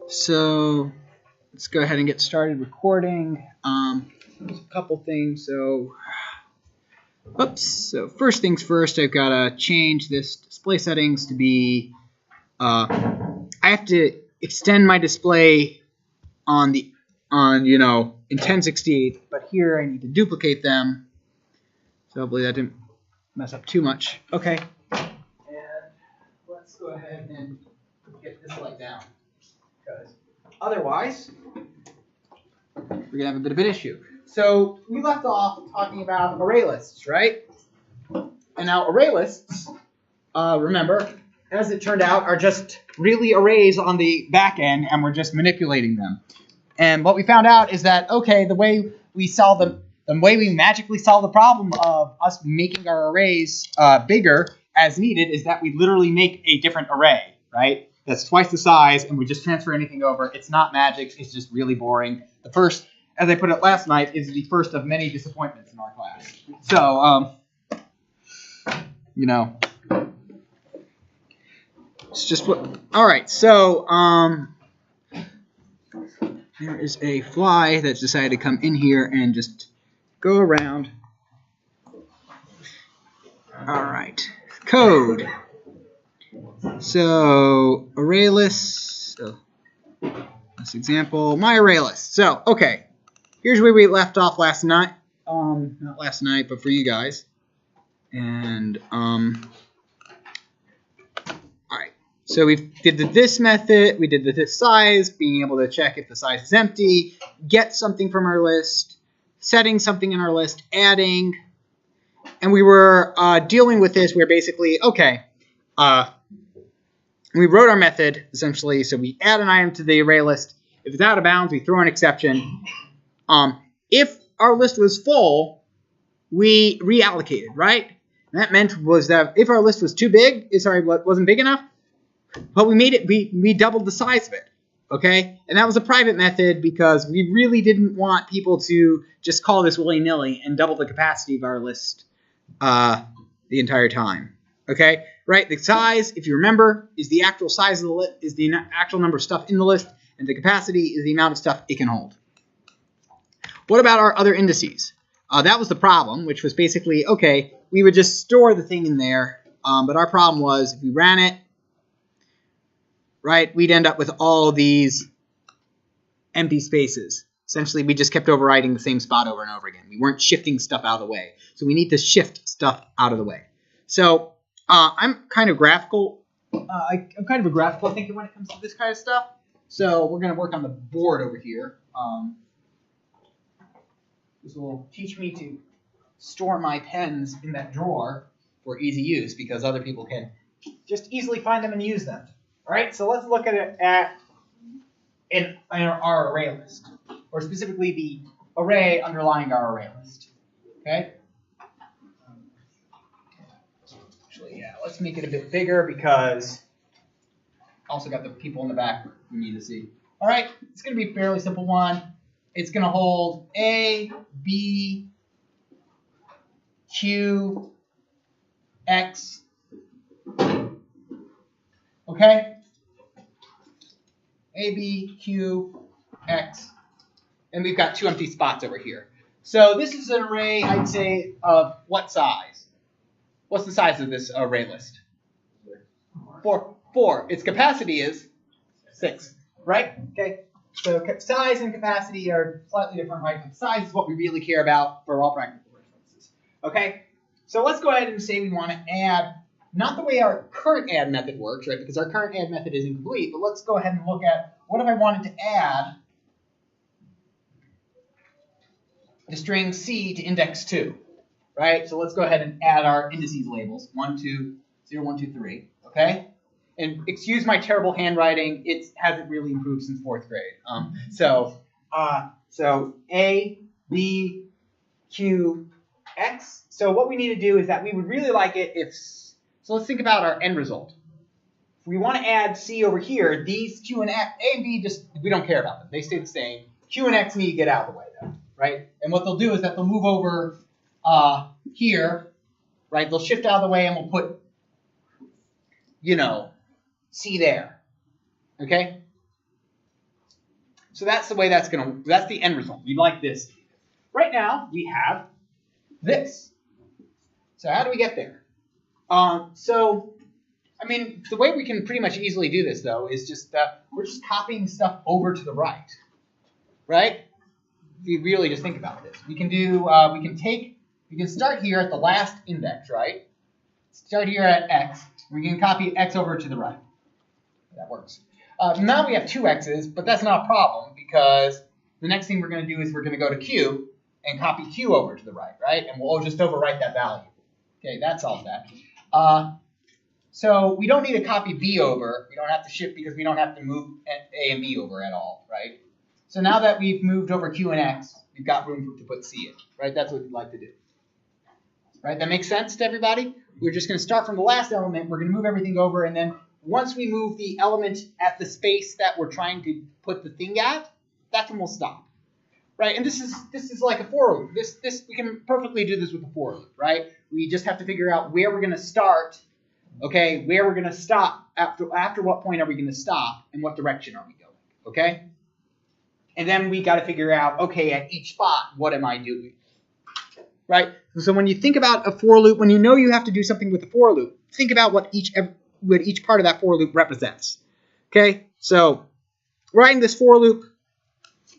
So let's go ahead and get started recording. There's a couple things. So first things first, I've got to change this display settings to be. I have to extend my display in 1068, but here I need to duplicate them. So hopefully that didn't mess up too much. Okay. And let's go ahead and get this light down, because otherwise we're going to have a bit of an issue. So we left off talking about ArrayLists, right? And now ArrayLists, remember, as it turned out, are just really arrays on the back end, and we're just manipulating them. And what we found out is that, okay, the way we magically solve the problem of us making our arrays bigger as needed is that we literally make a different array, right? That's twice the size, and we just transfer anything over. It's not magic. It's just really boring. The first, as I put it last night, is the first of many disappointments in our class. So, it's just what. All right. So, there is a fly that's decided to come in here and just go around. All right. Code. So ArrayLists. So this example, my ArrayList. So okay, here's where we left off last night. Not last night, but for you guys. And all right. So we did the this method. We did the this size, being able to check if the size is empty, get something from our list, setting something in our list, adding, and we were dealing with this. Where basically, okay. We wrote our method, essentially, so we add an item to the array list. If it's out of bounds, we throw an exception. If our list was full, we reallocated, right? And that meant was that if our list was too big, wasn't big enough, but we made it, we doubled the size of it, okay? And that was a private method because we really didn't want people to just call this willy-nilly and double the capacity of our list the entire time, okay? Right, the size, if you remember, is the actual size of the list, is the actual number of stuff in the list, and the capacity is the amount of stuff it can hold. What about our other indices? That was the problem, which was basically, okay, we would just store the thing in there, but our problem was if we ran it, right, we'd end up with all these empty spaces. Essentially, we just kept overriding the same spot over and over again. We weren't shifting stuff out of the way. So we need to shift stuff out of the way. So I'm kind of graphical. I'm kind of a graphical thinker when it comes to this kind of stuff. So we're going to work on the board over here. This will teach me to store my pens in that drawer for easy use because other people can just easily find them and use them. All right, so let's look at it in our array list, or specifically the array underlying our array list. Okay. Yeah, let's make it a bit bigger because I also got the people in the back we need to see. All right, it's going to be a fairly simple one. It's going to hold A, B, Q, X. Okay? A, B, Q, X. And we've got two empty spots over here. So this is an array, I'd say, of what size? What's the size of this array list? 4. Its capacity is 6, right? Okay. So size and capacity are slightly different, right? But size is what we really care about for all practical purposes. Okay. So let's go ahead and say we want to add, not the way our current add method works, right? Because our current add method is incomplete. But let's go ahead and look at what if I wanted to add the string C to index 2. Right, so let's go ahead and add our indices labels, 1, 2, 0, 1, 2, 3, okay? And excuse my terrible handwriting, it hasn't really improved since 4th grade. So A, B, Q, X. So what we need to do is that we would really like it if, so let's think about our end result. If we want to add C over here, these Q and X, A and B, we don't care about them. They stay the same. Q and X need to get out of the way though, right? And what they'll do is that they'll move over here, right? They'll shift out of the way and we'll put, C there, okay? So that's the way that's the end result. We like this. Right now, we have this. So how do we get there? I mean, the way we can pretty much easily do this, though, is just we're just copying stuff over to the right, right? If you really just think about this, we can start here at the last index, right? Start here at x. We can copy x over to the right. That works. Now we have two x's, but that's not a problem because the next thing we're going to do is we're going to go to q and copy q over to the right, right? And we'll just overwrite that value. Okay, that solves that. So we don't need to copy b over. We don't have to shift because we don't have to move a and b over at all, right? So now that we've moved over q and x, we've got room to put c in, right? That's what we'd like to do. Right? That makes sense to everybody? We're just going to start from the last element. We're going to move everything over, and then once we move the element at the space that we're trying to put the thing at, that's when we'll stop. Right? And this is like a for loop. We can perfectly do this with a for loop, right? We just have to figure out where we're going to start. Okay, where we're going to stop, after what point are we going to stop, and what direction are we going, okay? And then we got to figure out, okay, at each spot, what am I doing, right? So when you think about a for loop, when you know you have to do something with a for loop, think about what each part of that for loop represents, okay? So writing this for loop,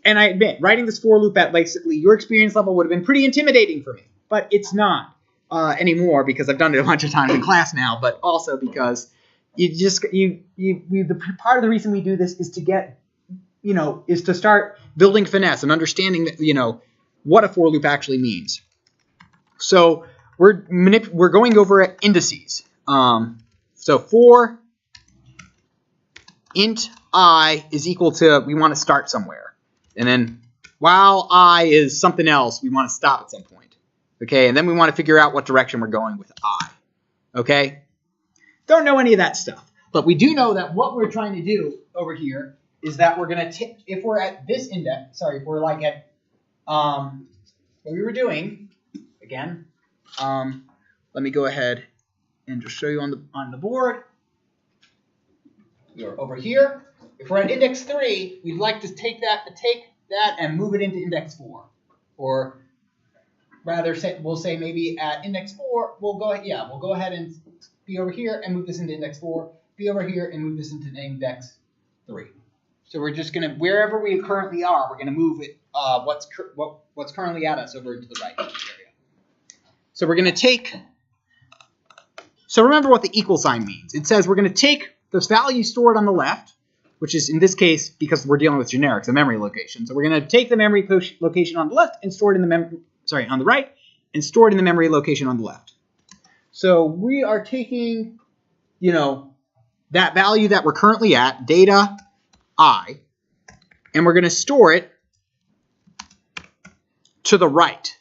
and I admit, writing this for loop at basically your experience level would have been pretty intimidating for me, but it's not. Anymore because I've done it a bunch of times in class now, but also because the part of the reason we do this is to get, is to start building finesse and understanding that, what a for loop actually means. So we're going over at indices. So for int I is equal to, we want to start somewhere, and then while I is something else, we want to stop at some point. Okay, and then we want to figure out what direction we're going with I. Okay? Don't know any of that stuff. But we do know that what we're trying to do over here is that we're going to, if we're at this index, if we're like at, what we were doing, again, let me go ahead and just show you on the board. We're over here. If we're at index 3, we'd like to take that and move it into index 4. Or rather, we'll say maybe at index 4, we'll go ahead and be over here and move this into index 4, be over here and move this into index 3. So we're just going to, wherever we currently are, we're going to move it, what's currently at us over to the right area. So we're going to take, so remember what the equal sign means. It says we're going to take this value stored on the left, which is in this case, because we're dealing with generics, a memory location. So we're going to take the memory location on the left and store it in the memory, on the right, and store it in the memory location on the left. So we are taking, that value that we're currently at, data I, and we're going to store it to the right.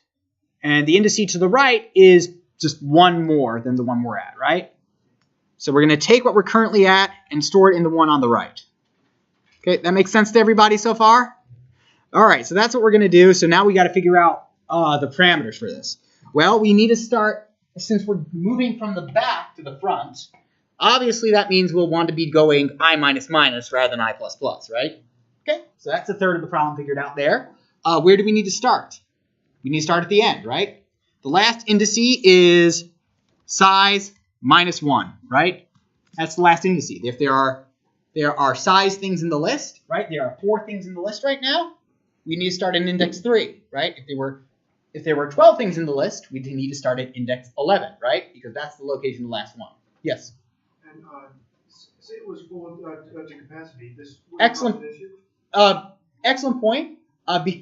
And the indice to the right is just one more than the one we're at, right? So we're going to take what we're currently at and store it in the one on the right. Okay, that makes sense to everybody so far? All right, so that's what we're going to do. So now we got to figure out the parameters for this. Well, we need to start, since we're moving from the back to the front, obviously that means we'll want to be going I minus minus rather than I plus plus, right? Okay, so that's a third of the problem figured out there. Where do we need to start? We need to start at the end, right? The last indice is size minus 1, right? That's the last indice. If there are size things in the list, right? There are 4 things in the list right now. We need to start at index 3, right? If there were 12 things in the list, we need to start at index 11, right? Because that's the location of the last one. Yes? And say it was full to capacity. This excellent, an issue? Excellent point.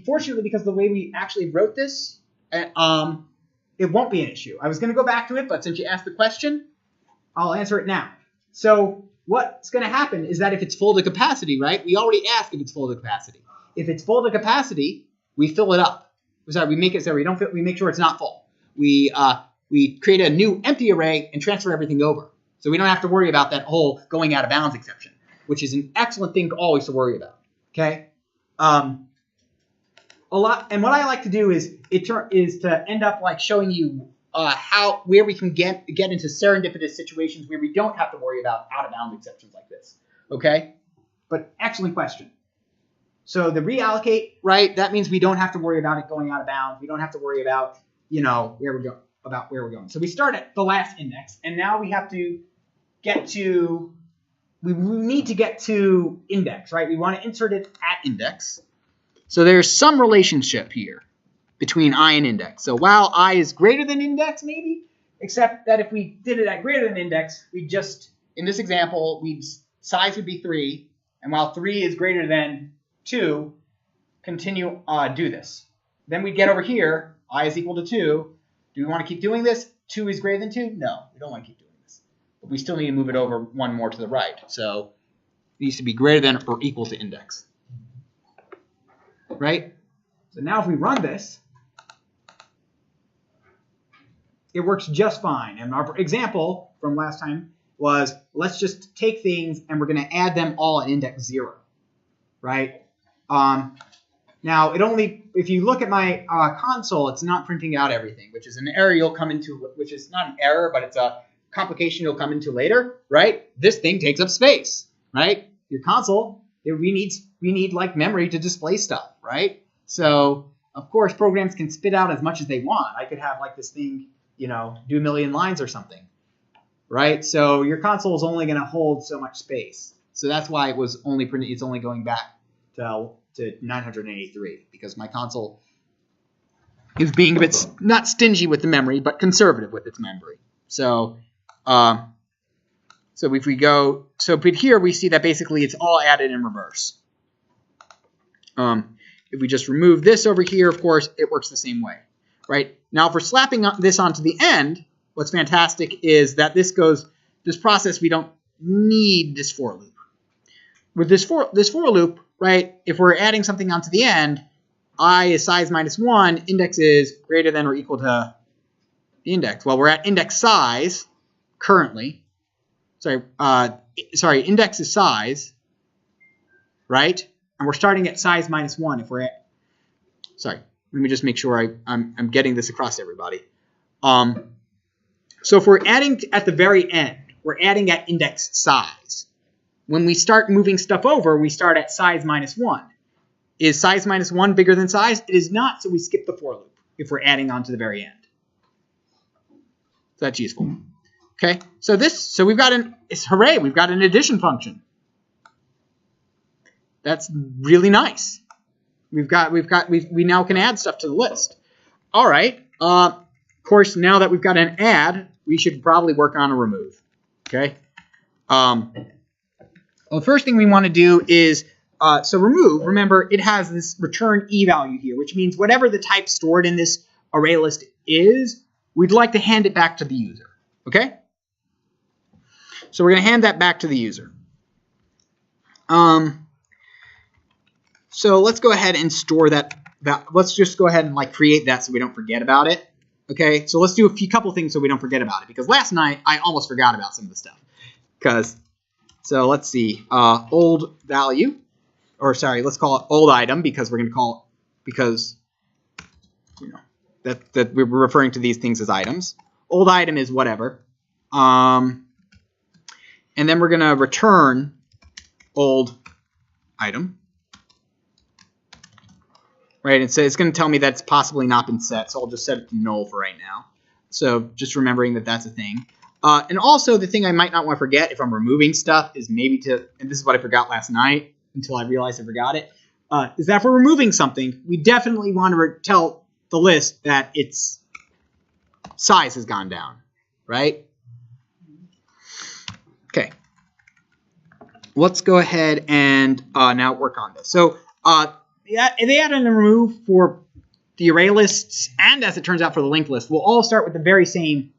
Fortunately, because the way we actually wrote this, it won't be an issue. I was going to go back to it, but since you asked the question, I'll answer it now. So what's going to happen is that if it's full to capacity, right? We already asked if it's full to capacity. If it's full to capacity, we fill it up. Sorry, we make it so we make sure it's not full. We create a new empty array and transfer everything over. So we don't have to worry about that whole going out of bounds exception, which is an excellent thing to worry about. Okay. And what I like to do is to end up like showing you where we can get into serendipitous situations where we don't have to worry about out of bounds exceptions like this. Okay. But excellent question. So the reallocate, right, that means we don't have to worry about it going out of bounds. We don't have to worry about, you know, where we're going. So we start at the last index, and now we have to get to, we need to get to index, right? We want to insert it at index. So there's some relationship here between I and index. So while I is greater than index, maybe, except that if we did it at greater than index, we just, in this example, size would be 3, and while 3 is greater than 2, continue, do this. Then we get over here, I is equal to 2. Do we want to keep doing this? 2 is greater than 2? No, we don't want to keep doing this. But we still need to move it over one more to the right. So it needs to be greater than or equal to index. Right? So now if we run this, it works just fine. And our example from last time was, let's just take things and we're going to add them all at index 0. Right? Now, if you look at my console, it's not printing out everything, which is an error you'll come into, which is not an error, but it's a complication you'll come into later, right? This thing takes up space, right? Your console, we need like memory to display stuff, right? So, of course, programs can spit out as much as they want. I could have like this thing, you know, do a million lines or something, right? So your console is only going to hold so much space. So that's why it was only printed. It's only going back to 983 because my console is being a bit not stingy with the memory, but conservative with its memory. So, so if we go, but here we see that basically it's all added in reverse. If we just remove this over here, of course, it works the same way, right? Now, if we're slapping this onto the end, what's fantastic is that this process, we don't need this for loop. With this for loop, right, if we're adding something onto the end, I is size minus 1, index is greater than or equal to the index. Well, we're at index size currently. Index is size, right? And we're starting at size minus 1 if we're at, let me just make sure I'm getting this across to everybody. So if we're adding at the very end, we're adding at index size. When we start moving stuff over, we start at size minus 1. Is size minus 1 bigger than size? It is not, so we skip the for loop if we're adding on to the very end. So that's useful. Okay, so we've got hooray, we've got an addition function. That's really nice. We now can add stuff to the list. All right. Of course, now that we've got an add, we should probably work on a remove. Okay. Well, the first thing we want to do is remove. Remember, it has this return e value here, which means whatever the type stored in this array list is, we'd like to hand it back to the user. Okay. So we're going to hand that back to the user. So let's go ahead and store that. Let's just go ahead and like create that so we don't forget about it. Okay, so let's do a couple things so we don't forget about it, because last night I almost forgot about some of the stuff. So let's see, old value, or sorry, let's call it old item because we're going to call it, because you know that we're referring to these things as items. Old item is whatever, and then we're going to return old item. Right, and so it's going to tell me that it's possibly not been set, so I'll just set it to null for right now. So just remembering that that's a thing. And also the thing I might not want to forget if I'm removing stuff is maybe and this is what I forgot last night until I realized I forgot it, is that if we're removing something, we definitely want to tell the list that its size has gone down, right? Okay. Let's go ahead and now work on this. So they add and remove for the array lists, and as it turns out for the linked list, we'll all start with the very same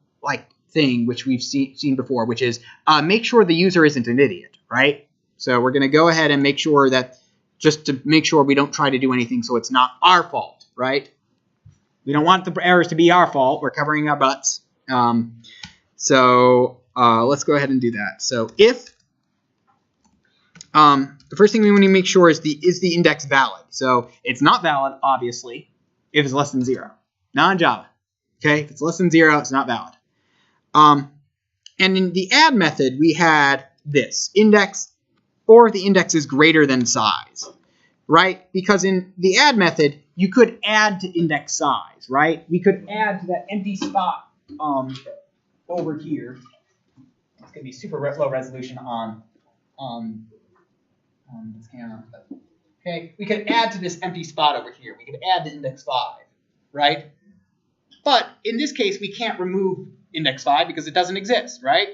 thing which we've seen before, which is make sure the user isn't an idiot, right? So we're going to go ahead and make sure that, just to make sure we don't try to do anything so it's not our fault, right? We don't want the errors to be our fault. We're covering our butts. So let's go ahead and do that. So if the first thing we want to make sure is the index valid. So it's not valid, obviously, if it's less than 0. Not in Java. Okay, if it's less than 0, it's not valid. And in the add method, we had this index, or the index is greater than size. right? Because in the add method, you could add to index size, right? We could add to that empty spot over here. It's going to be super low resolution on this camera. Okay, we could add to this empty spot over here. We could add to index 5, right? But in this case, we can't remove index 5 because it doesn't exist, right?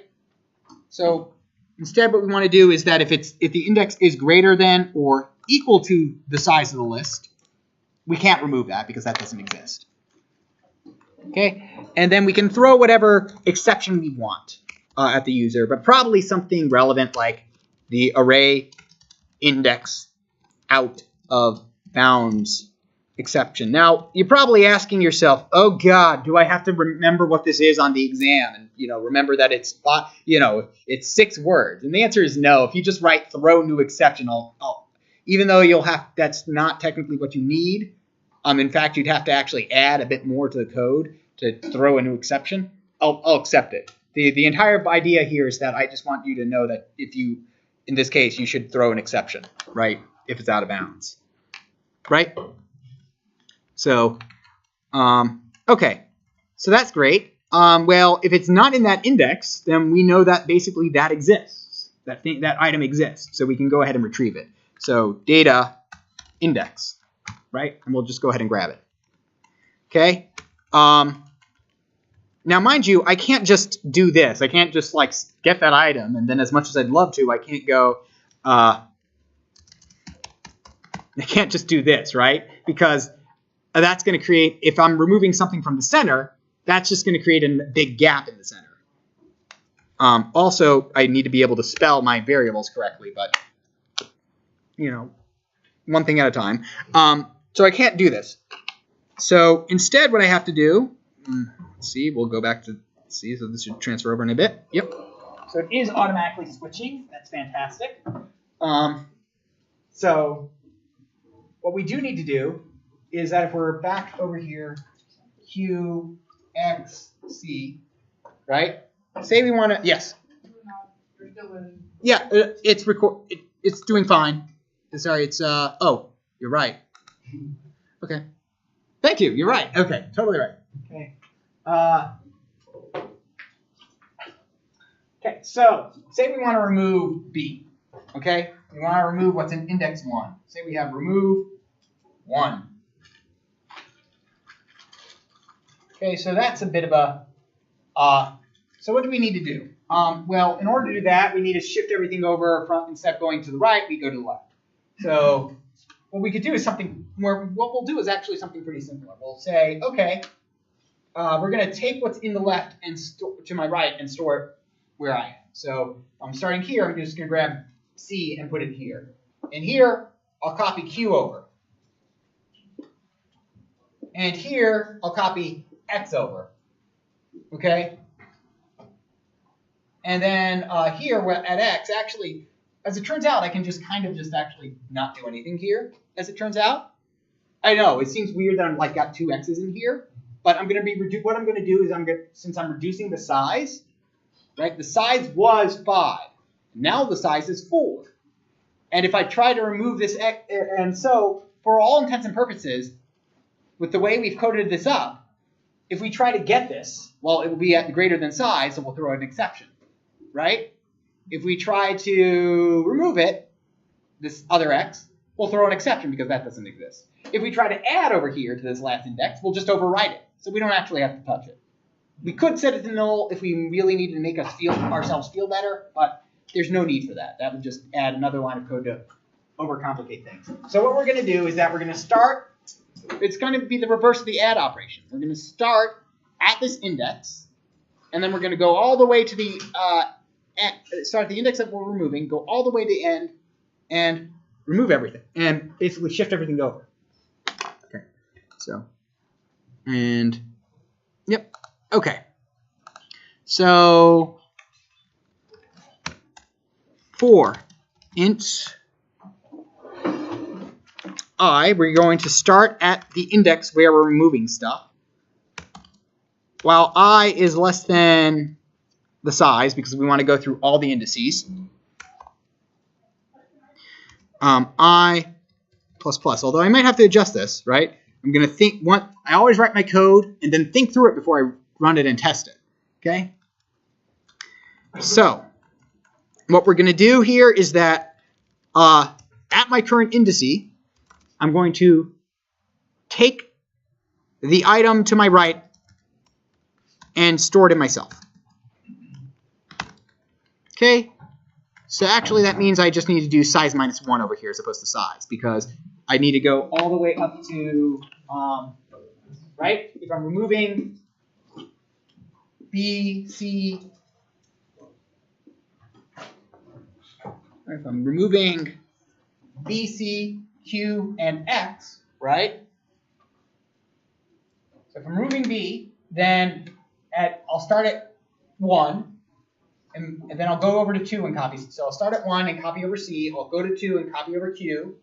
So instead, what we want to do is that if the index is greater than or equal to the size of the list, we can't remove that because that doesn't exist. Okay, and then we can throw whatever exception we want at the user, but probably something relevant like the array index out of bounds exception. Now, you're probably asking yourself, oh God, do I have to remember what this is on the exam? And, remember that it's 6 words. And the answer is no. If you just write throw new exception, even though that's not technically what you need. In fact, you'd have to actually add a bit more to the code to throw a new exception. I'll accept it. The entire idea here is that I just want you to know that in this case, you should throw an exception, right? If it's out of bounds, right? So, okay, so that's great. Well, if it's not in that index, then we know that basically that exists. That item exists, so we can go ahead and retrieve it. So data index, right? And we'll just go ahead and grab it. Okay. Now, mind you, I can't just do this. I can't just get that item, and then as much as I'd love to, I can't go. I can't just do this, right? Because that's going to create, if I'm removing something from the center, that's just going to create a big gap in the center. Also, I need to be able to spell my variables correctly, but, one thing at a time. So I can't do this. So instead, what I have to do, let's see, we'll go back to see, so this should transfer over in a bit. Yep. So it is automatically switching. That's fantastic. So what we do need to do is that if we're back over here, Q, X, C, right? Say we want to, yes. Yeah, it's doing fine. Sorry, it's, oh, you're right. Okay. Thank you, you're right. Okay, totally right. Okay. Okay, so say we want to remove B. Okay? We want to remove what's in index 1. Say we have remove 1. Okay, so that's a bit of a, so what do we need to do? Well, in order to do that, we need to shift everything over from, instead of going to the right, we go to the left. So what we could do is something where, what we'll do is actually something pretty simple. We'll say, okay, we're going to take what's in the left and to my right and store it where I am. So I'm starting here, I'm just going to grab C and put it here. And here, I'll copy Q over. And here, I'll copy X over. Okay? And then here at X, actually, as it turns out, I can just kind of just actually not do anything here, as it turns out. I know, it seems weird that I'm got 2 X's in here, but I'm going to be, what I'm going to do is since I'm reducing the size, right, the size was 5. Now the size is 4. And if I try to remove this X, and so for all intents and purposes, with the way we've coded this up, if we try to get this, well, it will be at greater than size, so we'll throw an exception, right? If we try to remove it, this other X, we'll throw an exception because that doesn't exist. If we try to add over here to this last index, we'll just overwrite it, so we don't actually have to touch it. We could set it to null if we really needed to make ourselves feel better, but there's no need for that. That would just add another line of code to overcomplicate things. So what we're going to do is that we're going to start, it's going to be the reverse of the add operation. We're going to start at this index, and then we're going to go all the way to the, start at the index that we're removing, go all the way to the end, and remove everything, and basically shift everything over. Okay, so, and, yep, okay. So, for int I, we're going to start at the index where we're removing stuff, while I is less than the size, because we want to go through all the indices. I plus plus. Although I might have to adjust this, right? I'm going to think, I always write my code and then think through it before I run it and test it, okay? So what we're going to do here is that at my current indice, I'm going to take the item to my right and store it in myself. Okay, so actually that means I just need to do size minus 1 over here as opposed to size, because I need to go all the way up to, right? If I'm removing B, C, if I'm removing B, C, Q, and X, right? So if I'm removing B, then I'll start at 1, and then I'll go over to 2 and copy. So I'll start at 1 and copy over C. I'll go to 2 and copy over Q.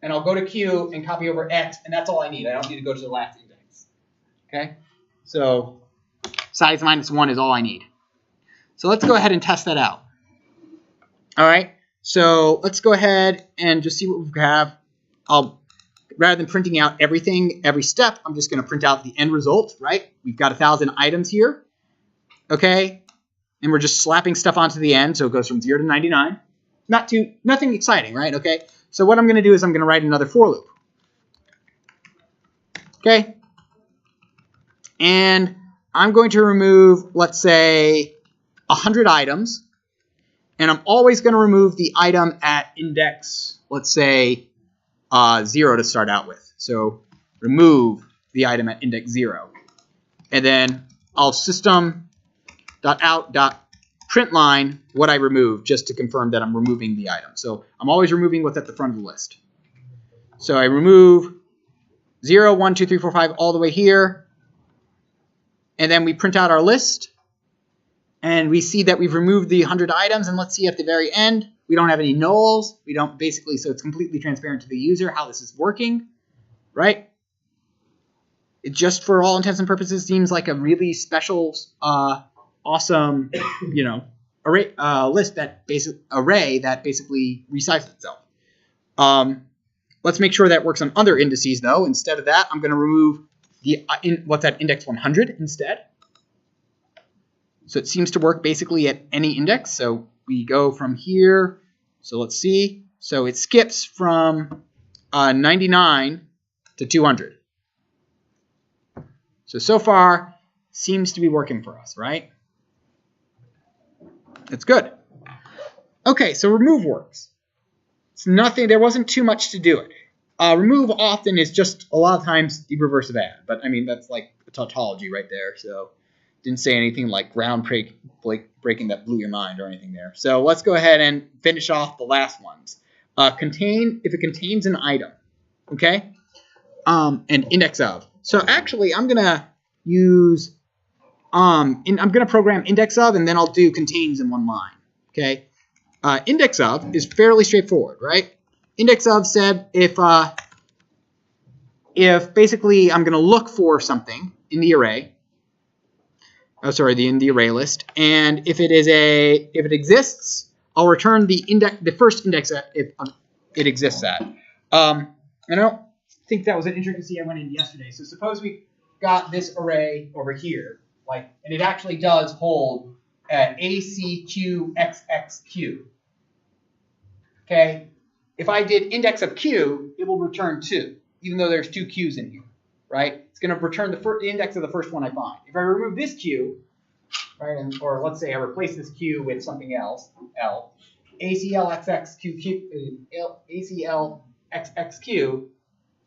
And I'll go to Q and copy over X, and that's all I need. I don't need to go to the last index. Okay? So size minus 1 is all I need. So let's go ahead and test that out. All right? So let's go ahead and just see what we have. Rather than printing out everything, every step, I'm just going to print out the end result, right? We've got 1,000 items here. Okay? And we're just slapping stuff onto the end, so it goes from 0 to 99. Nothing exciting, right? Okay? So what I'm going to do is I'm going to write another for loop. Okay? And I'm going to remove, let's say, 100 items. And I'm always going to remove the item at index, let's say, 0 to start out with. So remove the item at index 0. And then I'll system.out.println what I removed, just to confirm that I'm removing the item. So I'm always removing what's at the front of the list. So I remove 0, 1, 2, 3, 4, 5 all the way here. And then we print out our list. And we see that we've removed the 100 items. And let's see at the very end, we don't have any nulls. We don't basically, so it's completely transparent to the user how this is working, right? It just, for all intents and purposes, seems like a really special, awesome, array that basically resizes itself. Let's make sure that works on other indices, though. Instead of that, I'm going to remove what's at index 100 instead. So it seems to work basically at any index. So we go from here. So let's see. So it skips from 99 to 200. So far, seems to be working for us, right? That's good. Okay, so remove works. It's nothing. There wasn't too much to do it. Remove often is just a lot of times the reverse of add. But I mean, that's like a tautology right there. So didn't say anything like groundbreaking that blew your mind or anything there. So let's go ahead and finish off the last ones. Contain, if it contains an item, okay? And index of. So actually, I'm gonna use I'm gonna program index of, and then I'll do contains in one line. Okay. Index of is fairly straightforward, right? Index of said if basically I'm gonna look for something in the array. Oh, sorry, in the array list, and if it exists, I'll return the first index if it exists at. I don't think that was an intricacy I went into yesterday. So suppose we got this array over here, and it actually does hold ACQXXQ. Okay, if I did index of Q, it will return 2, even though there's 2 Qs in here, right? It's going to return the index of the first one I find. If I remove this Q, right, or let's say I replace this Q with something else, L, ACLXXQ,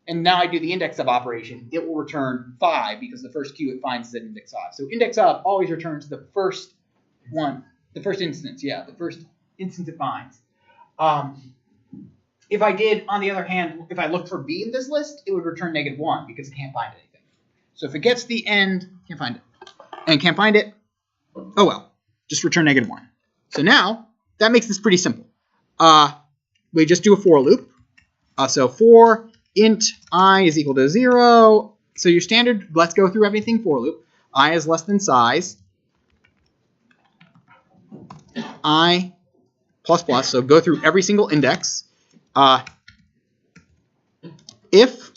and now I do the index of operation, it will return 5 because the first Q it finds is at index 5. So index of always returns the first one, the first instance, yeah, the first instance it finds. If I did, on the other hand, if I looked for B in this list, it would return -1 because it can't find anything. So if it gets the end, can't find it, and can't find it, oh well, just return -1. So now, that makes this pretty simple. We just do a for loop. So for int I is equal to 0. So your standard, let's go through everything for loop. I is less than size. I plus plus, so go through every single index. if,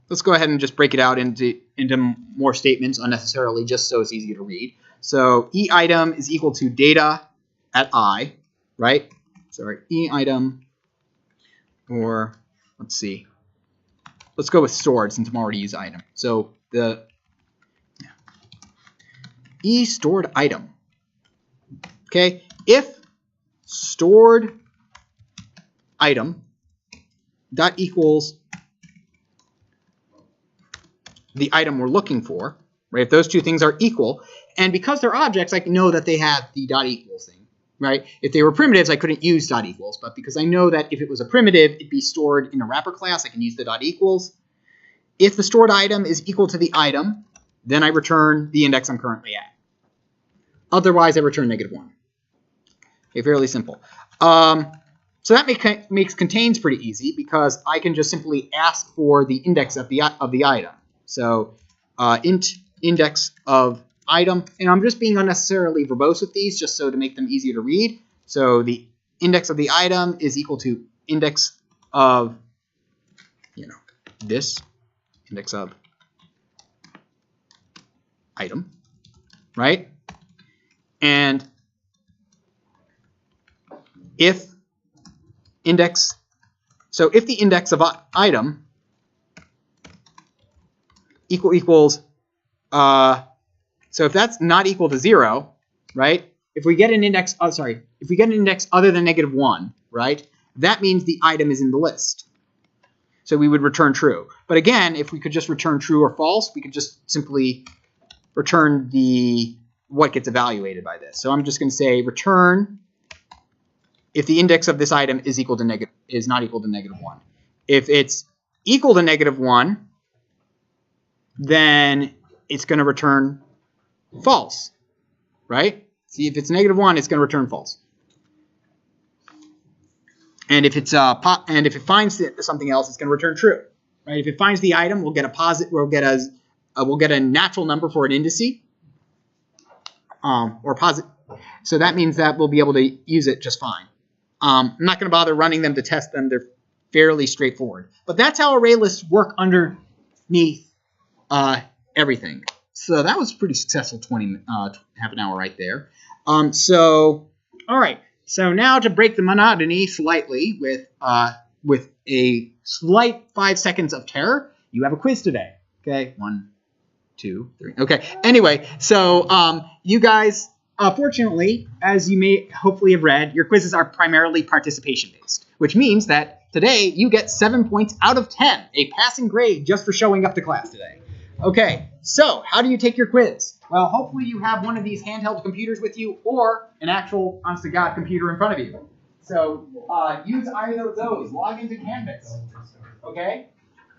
let's go ahead and just break it out into more statements unnecessarily, just so it's easy to read. So e item is equal to data at I, right? Sorry, e item, or let's see. Let's go with stored since I'm already using item. So the e stored item. Okay, if stored item dot equals the item we're looking for, right? If those two things are equal, and because they're objects, I know that they have the dot equals thing, right? If they were primitives, I couldn't use dot equals, but because I know that if it was a primitive, it'd be stored in a wrapper class, I can use the dot equals. If the stored item is equal to the item, then I return the index I'm currently at. Otherwise, I return -1. Okay, fairly simple. So that makes contains pretty easy because I can just simply ask for the index of the item. So int index of item, and I'm just being unnecessarily verbose with these just so to make them easier to read. So the index of the item is equal to index of, this index of item, right? And if index, so if the index of item equals, so if that's not equal to 0, right? If we get an index, if we get an index other than -1, right? That means the item is in the list. So we would return true. But again, if we could just return true or false, we could just simply return what gets evaluated by this. So I'm just going to say return if the index of this item is not equal to -1. If it's equal to -1, then it's going to return false, right? See, if it's -1, it's going to return false. And if it's and if it finds something else, it's going to return true, right? If it finds the item, we'll get we'll get a natural number for an indice, or positive. So that means that we'll be able to use it just fine. I'm not going to bother running them to test them. They're fairly straightforward. But that's how ArrayLists work underneath everything. So that was pretty successful half an hour right there. All right. So now to break the monotony slightly with a slight 5 seconds of terror, you have a quiz today. Okay, 1, 2, 3. Okay. Anyway, so you guys, fortunately, as you may hopefully have read, your quizzes are primarily participation based, which means that today you get 7 points out of 10, a passing grade just for showing up to class today. Okay, so how do you take your quiz? Well, hopefully you have one of these handheld computers with you or an actual, honest-to-God computer in front of you. So use either of those. Log into Canvas, okay?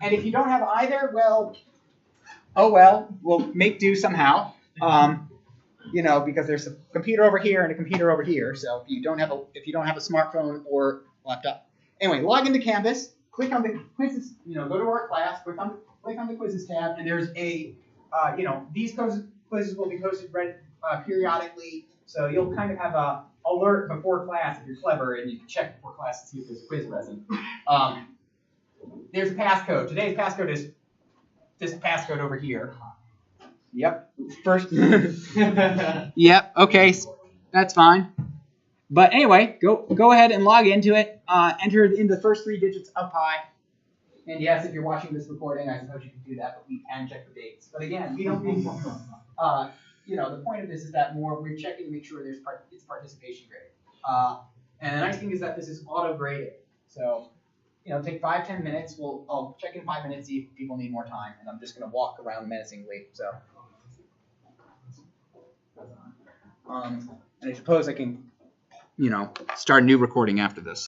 And if you don't have either, well, oh well, we'll make do somehow. Because there's a computer over here and a computer over here. So if you don't have a smartphone or laptop, anyway, log into Canvas, click on the quizzes. Go to our class, click on the quizzes tab, and there's a these quizzes will be posted periodically. So you'll kind of have a alert before class if you're clever, and you can check before class to see if there's a quiz present. There's a passcode. Today's passcode is this passcode over here. Yep. First. Yep. Okay. That's fine. But anyway, go ahead and log into it. Enter in the first 3 digits of pi. And yes, if you're watching this recording, I suppose you can do that, but we can check the dates. But again, we don't need. The point of this is that we're checking to make sure it's participation grade. And the nice thing is that this is auto graded. So take 5-10 minutes. I'll check in 5 minutes, see if people need more time, and I'm just going to walk around menacingly. So. And I suppose I can, start a new recording after this.